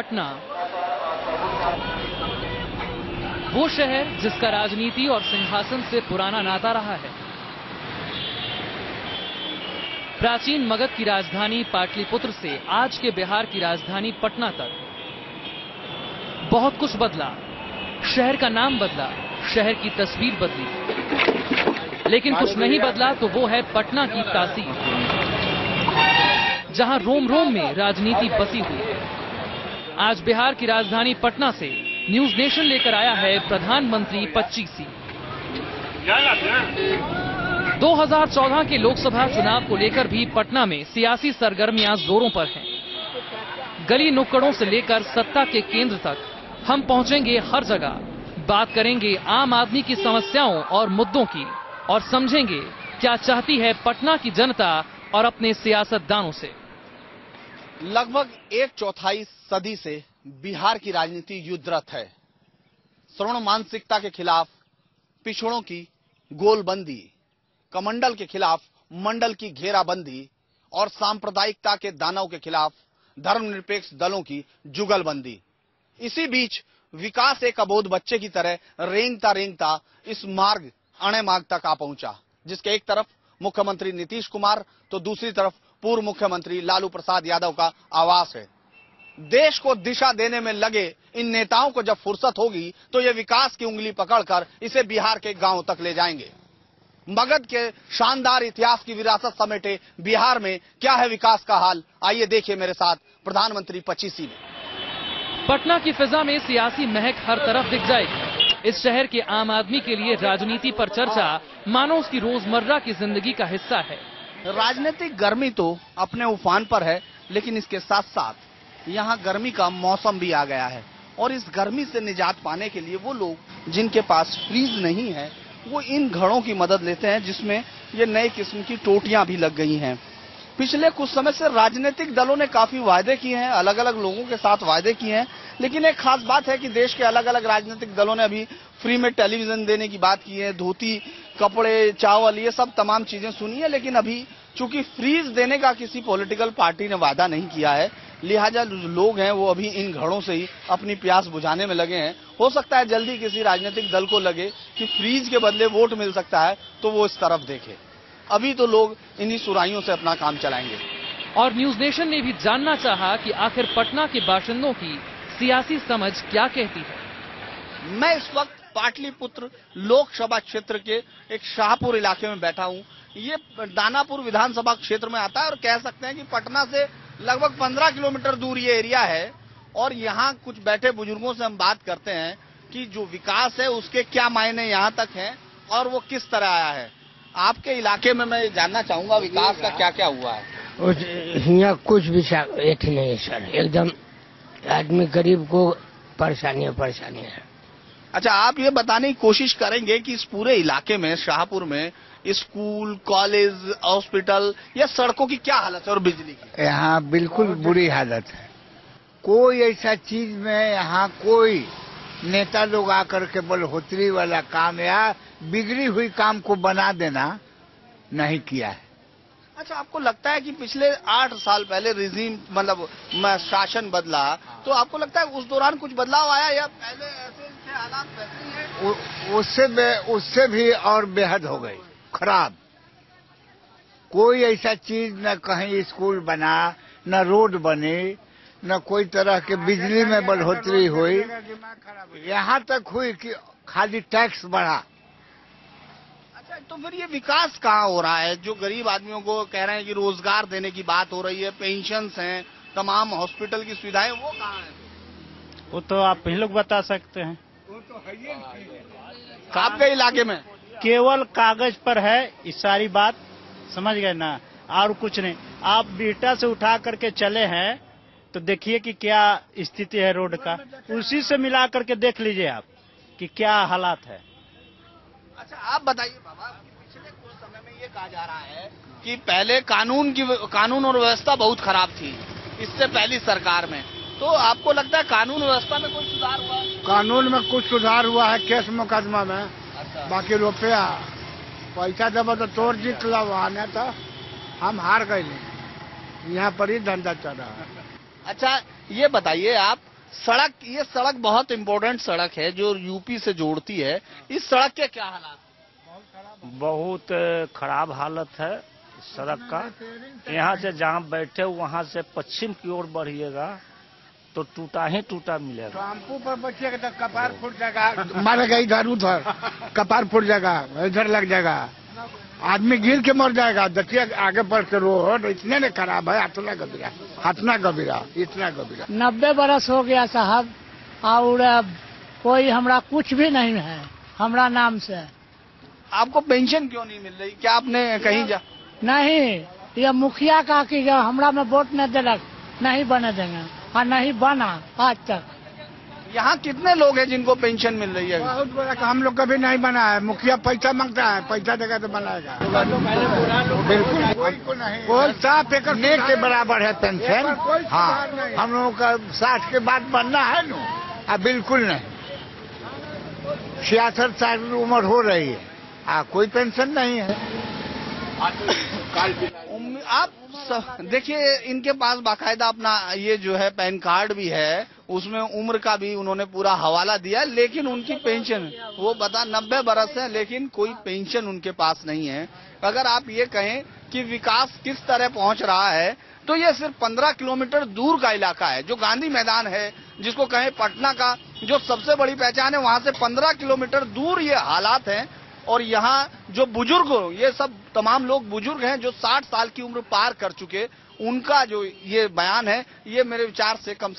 पटना, वो शहर जिसका राजनीति और सिंहासन से पुराना नाता रहा है। प्राचीन मगध की राजधानी पाटलिपुत्र से आज के बिहार की राजधानी पटना तक बहुत कुछ बदला। शहर का नाम बदला, शहर की तस्वीर बदली, लेकिन कुछ नहीं बदला तो वो है पटना की तासीर, जहां रोम रोम में राजनीति बसी हुई है। आज बिहार की राजधानी पटना से न्यूज नेशन लेकर आया है प्रधानमंत्री 25 2014 के लोकसभा चुनाव को लेकर भी पटना में सियासी सरगर्मियां जोरों पर हैं। गली नुक्कड़ों से लेकर सत्ता के केंद्र तक हम पहुंचेंगे हर जगह, बात करेंगे आम आदमी की समस्याओं और मुद्दों की और समझेंगे क्या चाहती है पटना की जनता और अपने सियासतदानों से। लगभग 1/4 सदी से बिहार की राजनीति युद्धरत है। श्रवण मानसिकता के खिलाफ पिछड़ों की गोलबंदी, कमंडल के खिलाफ मंडल की घेराबंदी और सांप्रदायिकता के दानव के खिलाफ धर्मनिरपेक्ष दलों की जुगलबंदी। इसी बीच विकास एक अबोध बच्चे की तरह रेंगता रेंगता इस मार्ग अणे मार्ग तक आ पहुंचा, जिसके एक तरफ मुख्यमंत्री नीतीश कुमार तो दूसरी तरफ पूर्व मुख्यमंत्री लालू प्रसाद यादव का आवास है। देश को दिशा देने में लगे इन नेताओं को जब फुर्सत होगी तो ये विकास की उंगली पकड़कर इसे बिहार के गांव तक ले जाएंगे। मगध के शानदार इतिहास की विरासत समेटे बिहार में क्या है विकास का हाल, आइए देखिए मेरे साथ प्रधानमंत्री 25 में। पटना की फिजा में सियासी महक हर तरफ दिख जाएगी। इस शहर के आम आदमी के लिए राजनीति पर चर्चा मानो उसकी रोजमर्रा की जिंदगी का हिस्सा है। राजनीतिक गर्मी तो अपने उफान पर है, लेकिन इसके साथ साथ यहाँ गर्मी का मौसम भी आ गया है और इस गर्मी से निजात पाने के लिए वो लोग जिनके पास फ्रीज नहीं है वो इन घड़ों की मदद लेते हैं, जिसमें ये नए किस्म की टोटियां भी लग गई हैं। पिछले कुछ समय से राजनीतिक दलों ने काफी वायदे किए हैं, अलग अलग लोगों के साथ वायदे किए हैं, लेकिन एक खास बात है कि देश के अलग अलग राजनीतिक दलों ने अभी फ्री में टेलीविजन देने की बात की है, धोती, कपड़े, चावल, ये सब तमाम चीजें सुनी है, लेकिन अभी चूंकि फ्रीज देने का किसी पॉलिटिकल पार्टी ने वादा नहीं किया है, लिहाजा लोग हैं वो अभी इन घड़ों से ही अपनी प्यास बुझाने में लगे हैं। हो सकता है जल्दी किसी राजनीतिक दल को लगे कि फ्रीज के बदले वोट मिल सकता है तो वो इस तरफ देखे। अभी तो लोग इन्हीं सुराहियों से अपना काम चलाएंगे। और न्यूज नेशन ने भी जानना चाहा कि आखिर पटना के बाशिंदों की सियासी समझ क्या कहती है। मैं इस वक्त पाटलिपुत्र लोकसभा क्षेत्र के एक शाहपुर इलाके में बैठा हूं। ये दानापुर विधानसभा क्षेत्र में आता है और कह सकते हैं कि पटना से लगभग 15 किलोमीटर दूर ये एरिया है। और यहाँ कुछ बैठे बुजुर्गों से हम बात करते हैं कि जो विकास है उसके क्या मायने यहाँ तक हैं और वो किस तरह आया है। आपके इलाके में मैं जानना चाहूंगा विकास का क्या क्या हुआ है। यहाँ कुछ भी नहीं है सर, एकदम आदमी गरीब को परेशानी है। अच्छा, आप ये बताने की कोशिश करेंगे कि इस पूरे इलाके में शाहपुर में स्कूल, कॉलेज, हॉस्पिटल या सड़कों की क्या हालत है और बिजली की? यहाँ बिल्कुल बुरी हालत है। कोई ऐसा चीज में यहाँ कोई नेता लोग आकर के बढ़ोतरी वाला काम या बिगड़ी हुई काम को बना देना नहीं किया है। अच्छा, आपको लगता है कि पिछले 8 साल पहले रिजीम मतलब शासन बदला, तो आपको लगता है उस दौरान कुछ बदलाव आया या पहले ऐसे हालात वैसे ही है? उससे भी और बेहद हो गई खराब। कोई ऐसा चीज न कहीं स्कूल बना, न रोड बने, न कोई तरह के बिजली में बढ़ोतरी हुई। यहाँ तक हुई कि खाली टैक्स बढ़ा। तो फिर ये विकास कहाँ हो रहा है? जो गरीब आदमियों को कह रहे हैं कि रोजगार देने की बात हो रही है, पेंशन्स हैं, तमाम हॉस्पिटल की सुविधाएं, वो कहाँ है? वो तो आप ही लोग बता सकते हैं। वो तो है ही आपके इलाके में केवल कागज पर है ये सारी बात, समझ गए ना, और कुछ नहीं। आप बीटा से उठा करके चले हैं तो देखिए कि क्या स्थिति है रोड का, उसी से मिला करके देख लीजिए आप कि क्या हालात है। अच्छा, आप बताइए बाबा, पिछले कुछ समय में ये कहा जा रहा है कि पहले कानून और व्यवस्था बहुत खराब थी इससे पहली सरकार में, तो आपको लगता है कानून व्यवस्था में कोई सुधार हुआ? कानून में कुछ सुधार हुआ है केस मुकदमा में। अच्छा। बाकी रुपया पैसा दबा तो तोड़ जीत ला, वहाँ ने तो हम हार गए नहीं, यहाँ पर ही धंधा चल रहा है। अच्छा, ये बताइए आप सड़क, ये सड़क बहुत इंपॉर्टेंट सड़क है जो यूपी से जोड़ती है। इस सड़क के क्या हालात? बहुत खराब हालत है सड़क का। यहाँ से जहाँ बैठे वहाँ से पश्चिम की ओर बढ़िएगा तो टूटा ही टूटा मिलेगा। टेम्पू पर बचिएगा तो कपार फूट जाएगा, मारेगा इधर उधर, कपार फूट जाएगा, इधर लग जाएगा, आदमी गिर के मर जाएगा। देखिए आगे बढ़ के रोड इतने ने खराब है, इतना गबीरा, इतना गबीरा, इतना गबीरा। 90 बरस हो गया साहब, और कोई हमरा कुछ भी नहीं है हमरा नाम से। आपको पेंशन क्यों नहीं मिल रही? क्या आपने कहीं जा नहीं, ये मुखिया का कि जो हमरा में वोट न दिलक, नहीं बने देंगे, और नहीं बना आज तक। यहाँ कितने लोग हैं जिनको पेंशन मिल रही है? बहुत बड़ा, हम लोग कभी नहीं बना है। मुखिया पैसा मांगता है, पैसा देगा तो बनाएगा। बिल्कुल नहीं, कोई 7 एकड़ के बराबर है पेंशन। हाँ, हम लोगों का 60 के बाद बनना है ना, बिल्कुल नहीं। 66 साल उम्र हो रही है, कोई पेंशन नहीं है। आप देखिए, इनके पास बाकायदा अपना ये जो है पैन कार्ड भी है, उसमें उम्र का भी उन्होंने पूरा हवाला दिया, लेकिन उनकी पेंशन वो बता 90 बरस है, लेकिन कोई पेंशन उनके पास नहीं है। अगर आप ये कहें कि विकास किस तरह पहुंच रहा है, तो ये सिर्फ 15 किलोमीटर दूर का इलाका है, जो गांधी मैदान है, जिसको कहें पटना का जो सबसे बड़ी पहचान है, वहां से 15 किलोमीटर दूर ये हालात हैं। और यहाँ जो बुजुर्ग, ये सब तमाम लोग बुजुर्ग हैं जो 60 साल की उम्र पार कर चुके, उनका जो ये बयान है, ये मेरे विचार से कम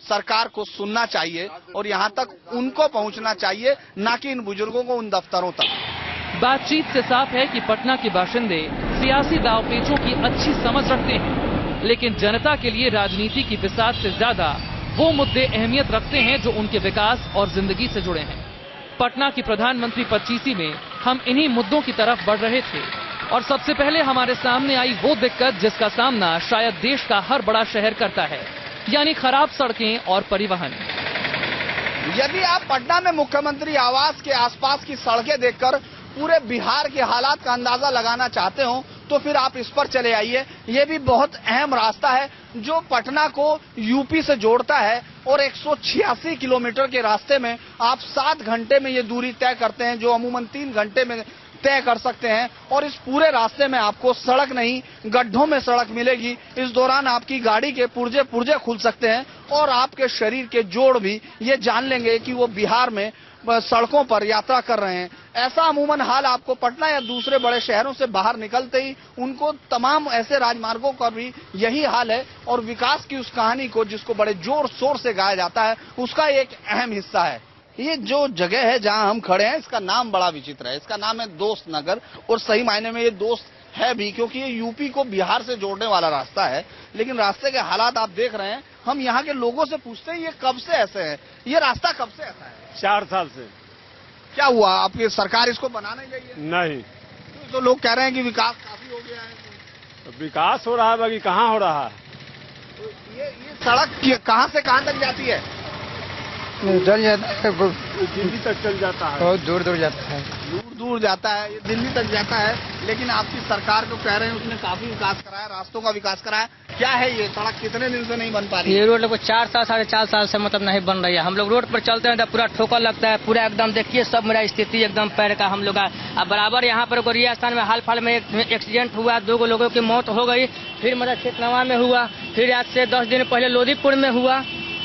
सरकार को सुनना चाहिए और यहाँ तक उनको पहुँचना चाहिए, ना कि इन बुजुर्गों को उन दफ्तरों तक। बातचीत से साफ है कि पटना के बाशिंदे सियासी दावपेचों की अच्छी समझ रखते हैं, लेकिन जनता के लिए राजनीति की बिसात से ज्यादा वो मुद्दे अहमियत रखते हैं जो उनके विकास और जिंदगी से जुड़े हैं। पटना की प्रधानमंत्री 25 में हम इन्हीं मुद्दों की तरफ बढ़ रहे थे और सबसे पहले हमारे सामने आई वो दिक्कत जिसका सामना शायद देश का हर बड़ा शहर करता है, यानी खराब सड़कें और परिवहन। यदि आप पटना में मुख्यमंत्री आवास के आसपास की सड़कें देखकर पूरे बिहार के हालात का अंदाजा लगाना चाहते हो, तो फिर आप इस पर चले आइए। ये भी बहुत अहम रास्ता है जो पटना को यूपी से जोड़ता है और 186 किलोमीटर के रास्ते में आप 7 घंटे में ये दूरी तय करते हैं, जो अमूमन 3 घंटे में तय कर सकते हैं। और इस पूरे रास्ते में आपको सड़क नहीं, गड्ढों में सड़क मिलेगी। इस दौरान आपकी गाड़ी के पुर्जे खुल सकते हैं और आपके शरीर के जोड़ भी ये जान लेंगे कि वो बिहार में सड़कों पर यात्रा कर रहे हैं। ऐसा अमूमन हाल आपको पटना या दूसरे बड़े शहरों से बाहर निकलते ही उनको तमाम ऐसे राजमार्गों का भी यही हाल है। और विकास की उस कहानी को, जिसको बड़े जोर शोर से गाया जाता है, उसका एक अहम हिस्सा है। ये जो जगह है जहां हम खड़े हैं, इसका नाम बड़ा विचित्र है। इसका नाम है दोस्त नगर, और सही मायने में ये दोस्त है भी, क्योंकि ये यूपी को बिहार से जोड़ने वाला रास्ता है। लेकिन रास्ते के हालात आप देख रहे हैं। हम यहाँ के लोगों से पूछते हैं ये कब से ऐसे है, ये रास्ता कब से ऐसा है? 4 साल से। क्या हुआ, आपकी सरकार इसको बनाने गई है? नहीं, तो लोग कह रहे हैं कि विकास काफी हो गया है। तो विकास हो रहा है, बाकी कहाँ हो रहा है? तो ये सड़क कहाँ से कहाँ तक जाती है? चल जाता है, दिल्ली तक चल जाता है, बहुत दूर दूर जाता है, दूर जाता है, ये दिल्ली तक जाता है। लेकिन आपकी सरकार को कह रहे हैं उसने काफी विकास कराया, रास्तों का विकास कराया। क्या है ये सड़क, कितने दिन से नहीं बन पा रही है? ये रोड लगभग 4 साल 4.5 साल से मतलब नहीं बन रही है। हम लोग रोड पर चलते हैं तो पूरा ठोकर लगता है, पूरा एकदम देखिए सब मेरा स्थिति एकदम पैर का हम लोग का। अब बराबर यहाँ पर गोरिया स्थान में हाल फिलहाल में एक एक्सीडेंट हुआ, 2 लोगों की मौत हो गई। फिर मतलब खेतनवा में हुआ, फिर आज से 10 दिन पहले लोधीपुर में हुआ।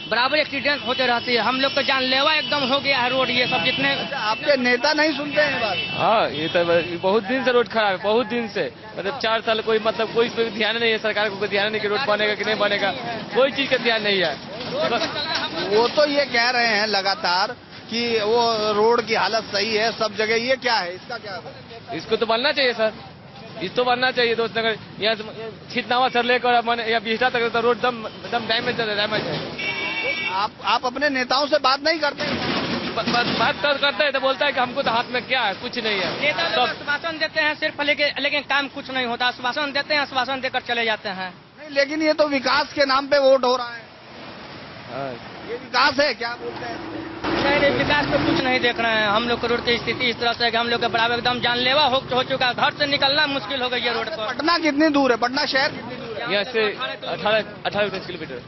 बराबर एक्सीडेंट होते रहती है। हम लोग का जानलेवा एकदम हो गया है रोड। ये सब जितने आपके नेता नहीं सुनते हैं बात? हाँ, ये तो बहुत दिन से रोड खराब है, बहुत दिन से, मतलब 4 साल कोई मतलब कोई ध्यान नहीं है, सरकार को कोई ध्यान नहीं कि रोड बनेगा कि नहीं बनेगा, कोई चीज का ध्यान नहीं है। वो तो ये कह रहे हैं लगातार कि वो रोड की हालत सही है सब जगह। ये क्या है, इसका क्या है? इसको तो बनना चाहिए सर, इस तो बनना चाहिए। दोस्त नगर यहाँ छितनावा सर लेकर या बिहटा तक तो रोड एकदम डैमेज है। आप अपने नेताओं से बात नहीं करते? बात करते हैं तो बोलता है कि हमको तो हाथ में क्या है, कुछ नहीं है। नेता लोग आश्वासन देते हैं सिर्फ, लेकिन काम कुछ नहीं होता। आश्वासन देते हैं, आश्वासन देकर चले जाते हैं। नहीं, लेकिन ये तो विकास के नाम पे वोट हो रहा है। ये विकास है क्या बोलते हैं? नहीं, विकास तो कुछ नहीं देख रहे हैं। हम लोग को रोड की स्थिति इस तरह से कि हम लोग के बराबर एकदम जानलेवा हो चुका है। घर से निकलना मुश्किल हो गई है रोड पर। पटना कितनी दूर है? पटना शहर कितनी दूर है? यहाँ से 18-19 किलोमीटर।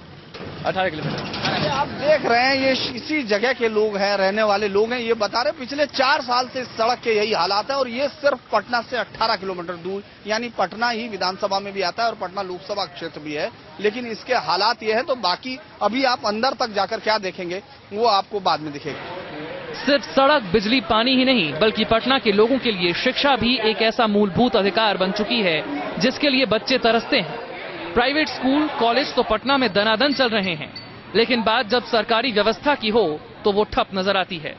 18 किलोमीटर। आप देख रहे हैं ये इसी जगह के लोग हैं, रहने वाले लोग हैं। ये बता रहे पिछले 4 साल से इस सड़क के यही हालात है और ये सिर्फ पटना से 18 किलोमीटर दूर, यानी पटना ही विधानसभा में भी आता है और पटना लोकसभा क्षेत्र भी है, लेकिन इसके हालात ये है। तो बाकी अभी आप अंदर तक जाकर क्या देखेंगे वो आपको बाद में दिखेगा। सिर्फ सड़क, बिजली, पानी ही नहीं बल्कि पटना के लोगों के लिए शिक्षा भी एक ऐसा मूलभूत अधिकार बन चुकी है जिसके लिए बच्चे तरसते हैं। प्राइवेट स्कूल, कॉलेज तो पटना में दनादन चल रहे हैं, लेकिन बात जब सरकारी व्यवस्था की हो तो वो ठप नजर आती है।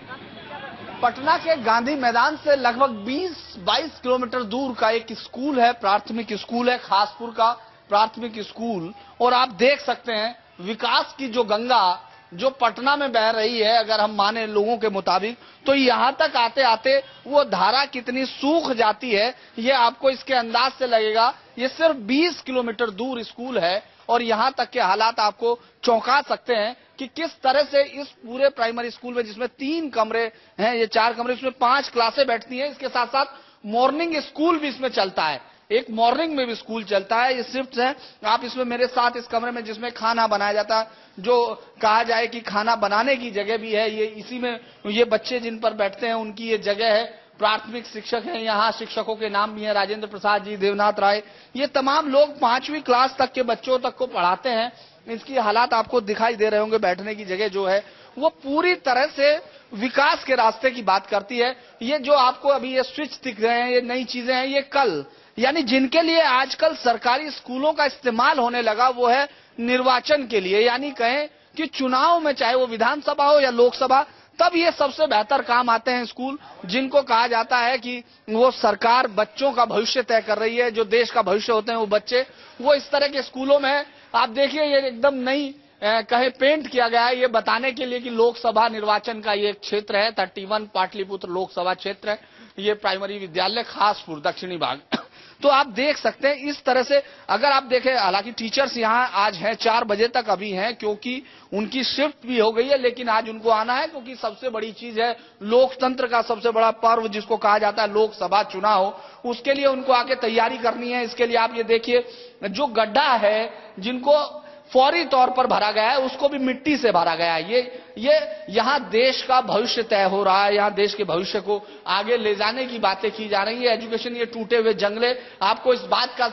पटना के गांधी मैदान से लगभग 20-22 किलोमीटर दूर का एक स्कूल है, प्राथमिक स्कूल है, खासपुर का प्राथमिक स्कूल। और आप देख सकते हैं विकास की जो गंगा जो पटना में बह रही है, अगर हम माने लोगों के मुताबिक, तो यहाँ तक आते आते वो धारा कितनी सूख जाती है ये आपको इसके अंदाज से लगेगा। ये सिर्फ 20 किलोमीटर दूर स्कूल है और यहाँ तक के हालात आपको चौंका सकते हैं कि किस तरह से इस पूरे प्राइमरी स्कूल में, जिसमें 3 कमरे हैं, ये 4 कमरे, इसमें 5 क्लासें बैठती हैं। इसके साथ साथ मॉर्निंग स्कूल भी इसमें चलता है, एक मॉर्निंग में भी स्कूल चलता है। ये शिफ्ट है। आप इसमें मेरे साथ इस कमरे में जिसमें खाना बनाया जाता है, जो कहा जाए कि खाना बनाने की जगह भी है, ये इसी में ये बच्चे जिन पर बैठते हैं उनकी ये जगह है। प्राथमिक शिक्षक हैं यहाँ, शिक्षकों के नाम भी हैं, राजेंद्र प्रसाद जी, देवनाथ राय, ये तमाम लोग 5वीं क्लास तक के बच्चों तक को पढ़ाते हैं। इसकी हालात आपको दिखाई दे रहे होंगे। बैठने की जगह जो है वो पूरी तरह से विकास के रास्ते की बात करती है। ये जो आपको अभी ये स्विच दिख रहे हैं, ये नई चीजें हैं, ये कल, यानी जिनके लिए आजकल सरकारी स्कूलों का इस्तेमाल होने लगा वो है निर्वाचन के लिए, यानी कहें कि चुनाव में, चाहे वो विधानसभा हो या लोकसभा, तब ये सबसे बेहतर काम आते हैं स्कूल, जिनको कहा जाता है कि वो सरकार बच्चों का भविष्य तय कर रही है, जो देश का भविष्य होते हैं वो बच्चे, वो इस तरह के स्कूलों में। आप देखिए ये एकदम नई कहे पेंट किया गया है, ये बताने के लिए कि लोकसभा निर्वाचन का ये क्षेत्र है, 31 पाटलिपुत्र लोकसभा क्षेत्र है ये प्राइमरी विद्यालय खासपुर दक्षिणी भाग। तो आप देख सकते हैं इस तरह से। अगर आप देखें, हालांकि टीचर्स यहाँ आज हैं, 4 बजे तक अभी हैं क्योंकि उनकी शिफ्ट भी हो गई है, लेकिन आज उनको आना है क्योंकि सबसे बड़ी चीज है लोकतंत्र का सबसे बड़ा पर्व जिसको कहा जाता है लोकसभा चुनाव, उसके लिए उनको आके तैयारी करनी है। इसके लिए आप ये देखिए जो गड्ढा है जिनको फौरी तौर पर भरा गया है उसको भी मिट्टी से भरा गया है। ये यहाँ देश का भविष्य तय हो रहा है, यहाँ देश के भविष्य को आगे ले जाने की बातें की जा रही है। एजुकेशन, ये टूटे हुए जंगले आपको इस बात का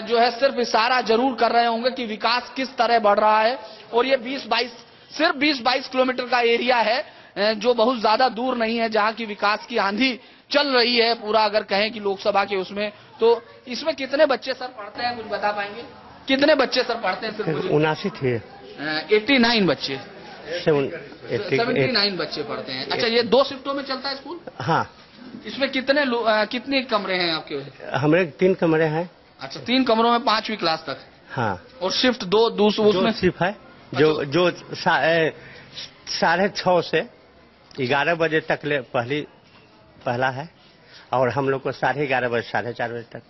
जो है सिर्फ इशारा जरूर कर रहे होंगे कि विकास किस तरह बढ़ रहा है। और ये 20-22 किलोमीटर का एरिया है जो बहुत ज्यादा दूर नहीं है, जहाँ की विकास की आंधी चल रही है पूरा। अगर कहें कि लोकसभा के उसमें, तो इसमें कितने बच्चे सर पढ़ते हैं, कुछ बता पाएंगे? कितने बच्चे सर पढ़ते हैं? सिर्फ 79 थे। 89 बच्चे, 79 बच्चे पढ़ते हैं। अच्छा, ये 2 शिफ्टों में चलता है स्कूल? हाँ। इसमें कितने कमरे हैं आपके? हमारे 3 कमरे हैं। अच्छा, 3 कमरों में 5वीं क्लास तक। हाँ। और शिफ्ट 2 उसमें शिफ्ट है जो 6:30 से 11 बजे तक पहला है और हम लोग को 11:30 बजे 4:30 बजे तक।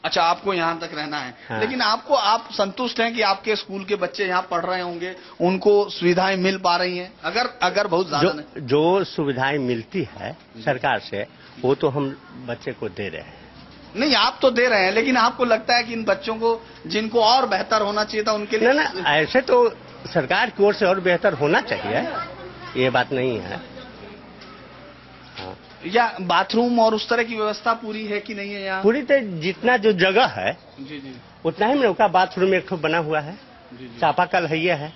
अच्छा, आपको यहाँ तक रहना है। हाँ। लेकिन आप संतुष्ट हैं कि आपके स्कूल के बच्चे यहाँ पढ़ रहे होंगे, उनको सुविधाएं मिल पा रही हैं? अगर बहुत ज्यादा जो सुविधाएं मिलती है सरकार से वो तो हम बच्चे को दे रहे हैं। नहीं, आप तो दे रहे हैं, लेकिन आपको लगता है कि इन बच्चों को जिनको और बेहतर होना चाहिए था उनके लिए? ना, ऐसे तो सरकार की ओर से और बेहतर होना चाहिए, ये बात नहीं है। या बाथरूम और उस तरह की व्यवस्था पूरी है कि नहीं है यहाँ? पूरी तो जितना जो जगह है जी उतना ही में उनका बाथरूम एक बना हुआ है, चापाकल है, ये है।